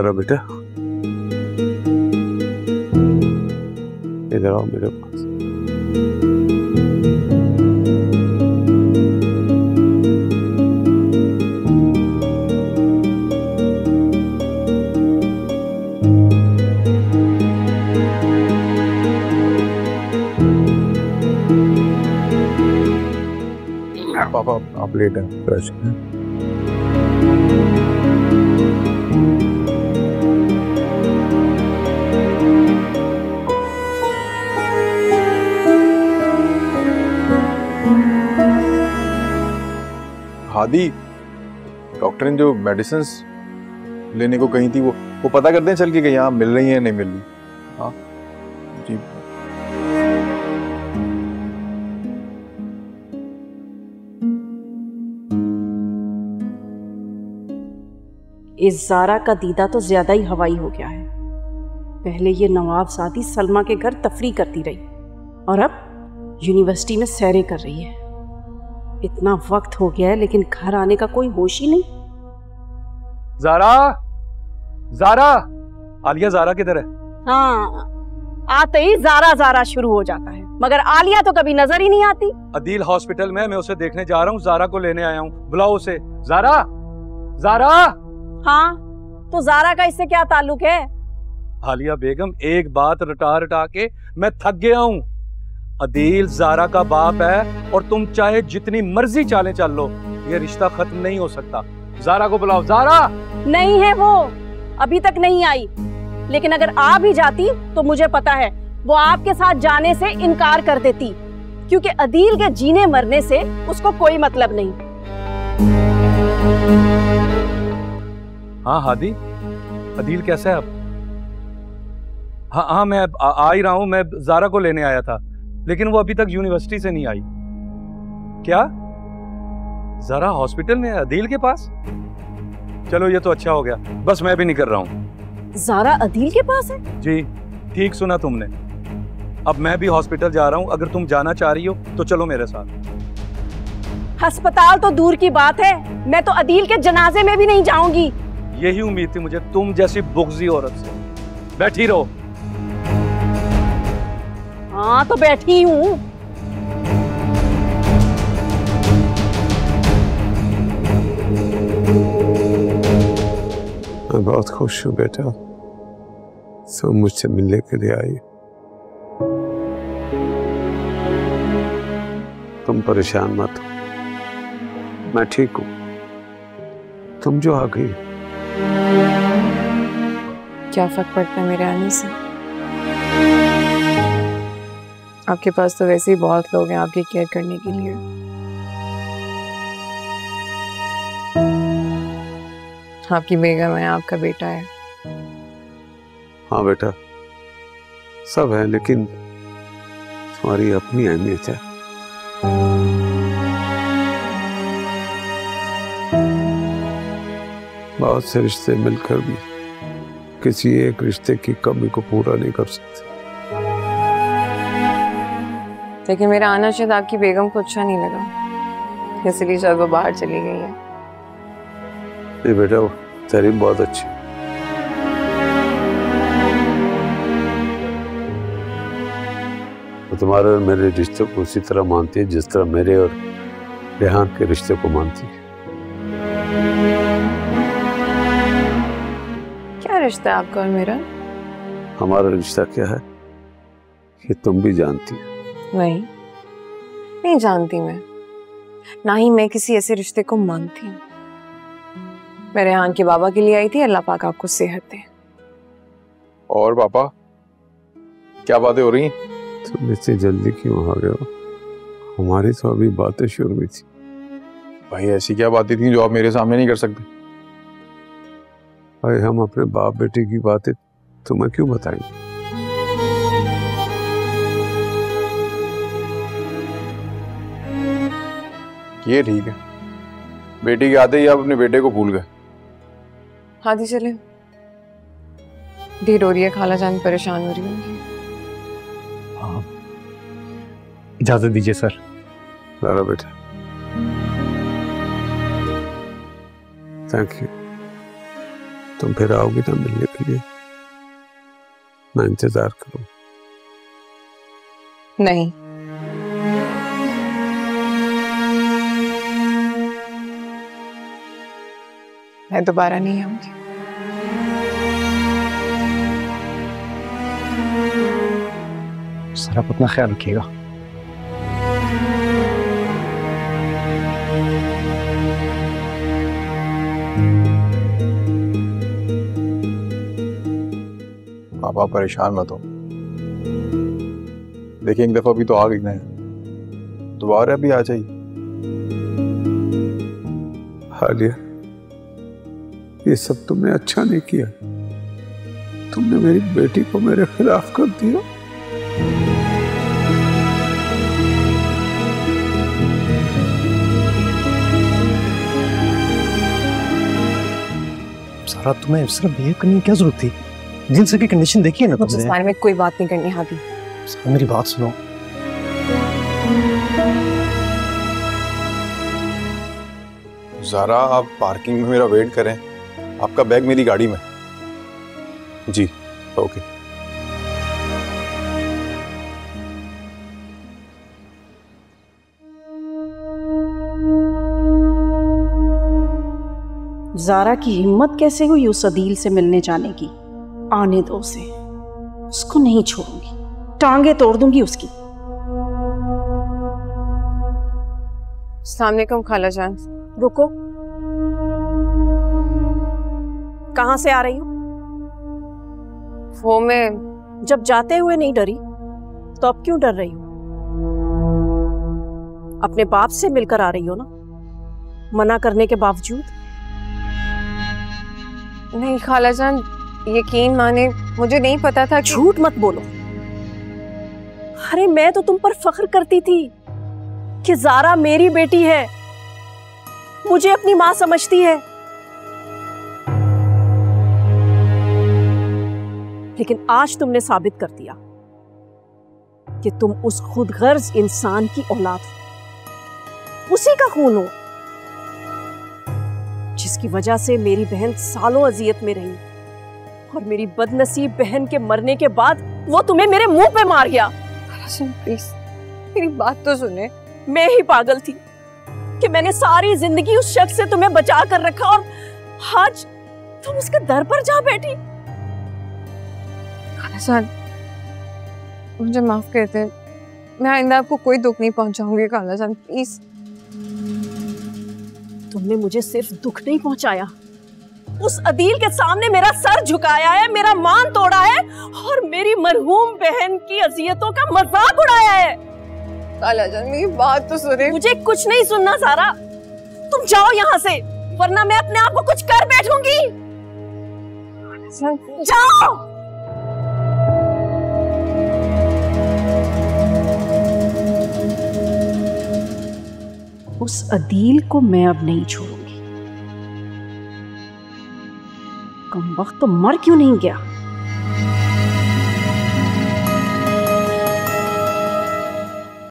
ज़ारा बेटा, इधर आओ मेरे पास। पापा आप लेट हैं, फ्रेश हैं। हादी, डॉक्टर ने जो मेडिसिन्स लेने को कही थी वो पता करते हैं चल के कि यहाँ मिल रही है नहीं मिल रही। हाँ जी। इस ज़ारा का दीदा तो ज्यादा ही हवाई हो गया है। पहले ये नवाबजादी सलमा के घर तफरी करती रही और अब यूनिवर्सिटी में सैरें कर रही है। इतना वक्त हो गया है लेकिन घर आने का कोई होश ही नहीं। ज़ारा, ज़ारा, आलिया ज़ारा किधर है? हाँ, आते ही ज़ारा ज़ारा शुरू हो जाता है, मगर आलिया तो कभी नजर ही नहीं आती। अदील हॉस्पिटल में, मैं उसे देखने जा रहा हूँ, ज़ारा को लेने आया हूँ, बुलाओ उसे। ज़ारा, ज़ारा। हाँ, तो ज़ारा का इससे क्या ताल्लुक है? आलिया बेगम, एक बात रटा रटा के मैं थक गया हूँ। अदील ज़ारा का बाप है और तुम चाहे जितनी मर्जी चालें चल लो, ये रिश्ता खत्म नहीं हो सकता। ज़ारा को बुलाओ। ज़ारा नहीं है वो, अभी तक नहीं आई, लेकिन अगर आ भी जाती तो मुझे पता है वो आपके साथ जाने से इनकार कर देती, क्योंकि अदील के जीने मरने से उसको कोई मतलब नहीं। हाँ हादी, अदील कैसा है अब? हाँ, मैं आ ही रहा हूँ। मैं ज़ारा को लेने आया था, लेकिन वो अभी तक यूनिवर्सिटी से नहीं आई। क्या ज़ारा हॉस्पिटल में है अदील के पास? चलो ये तो अच्छा हो गया, बस मैं भी निकल रहा हूँ। ज़ारा अदील के पास है? जी, ठीक सुना तुमने। अब मैं भी हॉस्पिटल जा रहा हूँ, अगर तुम जाना चाह रही हो तो चलो मेरे साथ। अस्पताल तो दूर की बात है, मैं तो अदील के जनाजे में भी नहीं जाऊंगी। यही उम्मीद थी मुझे तुम जैसी बुग़्ज़ी औरत से। बैठी रहो। हाँ तो बैठी हूँ। मैं बहुत खुश हूँ बेटा, सब मुझसे मिलने के लिए आई। तुम परेशान मत हो, मैं ठीक हूँ। तुम जो आ गई, क्या फर्क पड़ता है मेरे आने से? आपके पास तो वैसे ही बहुत लोग हैं आपकी केयर करने के लिए। आपकी बेगम है, आपका बेटा है। हाँ बेटा, सब है, लेकिन तुम्हारी अपनी अहमियत है। बहुत से रिश्ते मिलकर भी किसी एक रिश्ते की कमी को पूरा नहीं कर सकते। लेकिन मेरा आना शायद आपकी बेगम को अच्छा नहीं लगा, इसलिए शायद वो बाहर चली गई है। नहीं बेटा, वो तरीम बहुत अच्छी। वो तुम्हारे और मेरे रिश्ते को उसी तरह मानती है जिस तरह मेरे और रेहान के रिश्ते को मानती है। क्या रिश्ता है आपका और मेरा? हमारा रिश्ता क्या है ये तुम भी जानती हो। नहीं जानती मैं, ना ही मैं किसी ऐसे रिश्ते को मानती हूँ। मैं रेहान के बाबा के लिए आई थी, अल्लाह पाक आपको सेहत दे। और पापा, क्या बातें हो रही हैं? तुम इतनी जल्दी क्यों आ गए हो? हमारी तो अभी बातें शुरू हुई थी। भाई ऐसी क्या बातें थी जो आप मेरे सामने नहीं कर सकते? भाई हम अपने बाप बेटे की बातें तुम्हें क्यों बताएंगे? ये ठीक है, बेटी के आते ही आप अपने बेटे को भूल गए। हाँ जी चले, देर हो रही है, खाला जान परेशान हो रही होंगी। हाँ, इजाजत दीजिए सर। ज़ारा बेटा, थैंक यू। तुम फिर आओगी ना मिलने के लिए? मैं इंतजार करूं? नहीं, मैं दोबारा नहीं आऊंगी। सर आप अपना ख्याल रखिएगा। पापा परेशान मत हो, देखिए एक दफा भी तो आ गई ना, दोबारा भी आ जाइए। हालिया, ये सब तुमने अच्छा नहीं किया। तुमने मेरी बेटी को मेरे खिलाफ कर दिया। सारा तुम्हें सिर्फ बिहेव करने की क्या जरूरत थी? जिन सर की कंडीशन देखी है ना मुझे इस तुमने। बारे में कोई बात नहीं करनी हादी। सर मेरी बात सुनो। ज़ारा आप पार्किंग में मेरा वेट करें, आपका बैग मेरी गाड़ी में। जी ओके। ज़ारा की हिम्मत कैसे हुई उस अदील से मिलने जाने की? आने दो उसे, उसको नहीं छोड़ूंगी, टांगे तोड़ दूंगी उसकी। अस्सलाम वालेकुम खाला जान। रुको, कहां से आ रही हो? वो मैं जब जाते हुए नहीं डरी तो अब क्यों डर रही हो? अपने बाप से मिलकर आ रही हो ना, मना करने के बावजूद? नहीं खाला जान, यकीन माने मुझे नहीं पता था कि... झूठ मत बोलो। अरे मैं तो तुम पर फख्र करती थी कि ज़ारा मेरी बेटी है, मुझे अपनी मां समझती है। लेकिन आज तुमने साबित कर दिया कि तुम उस खुदगर्ज इंसान की औलाद हो, उसी का खून हो, जिसकी वजह से मेरी बहन सालों अजियत में रही और मेरी बदनसीब बहन के मरने के बाद वो तुम्हें मेरे मुंह पे मार गया। प्लीज मेरी बात तो सुने। मैं ही पागल थी कि मैंने सारी जिंदगी उस शख्स से तुम्हें बचा कर रखा और आज तुम उसके दर पर जा बैठी। खाला जान मुझे माफ कर दे, मैं आइंदा आपको कोई दुख नहीं पहुंचाऊंगी खाला जान, प्लीज। तुमने मुझे सिर्फ दुख नहीं पहुंचाया, उस अदील के सामने मेरा सर झुकाया है, मेरा मान तोड़ा है और मेरी मरहूम बहन की अजियतों का मजाक उड़ाया है। खाला जान मेरी बात तो सुने। मुझे कुछ नहीं सुनना ज़ारा, तुम जाओ यहाँ से, वरना मैं अपने आप को कुछ कर बैठूंगी। जाओ। उस अदील को मैं अब नहीं छोड़ूंगी। कम वक्त तो मर क्यों नहीं गया?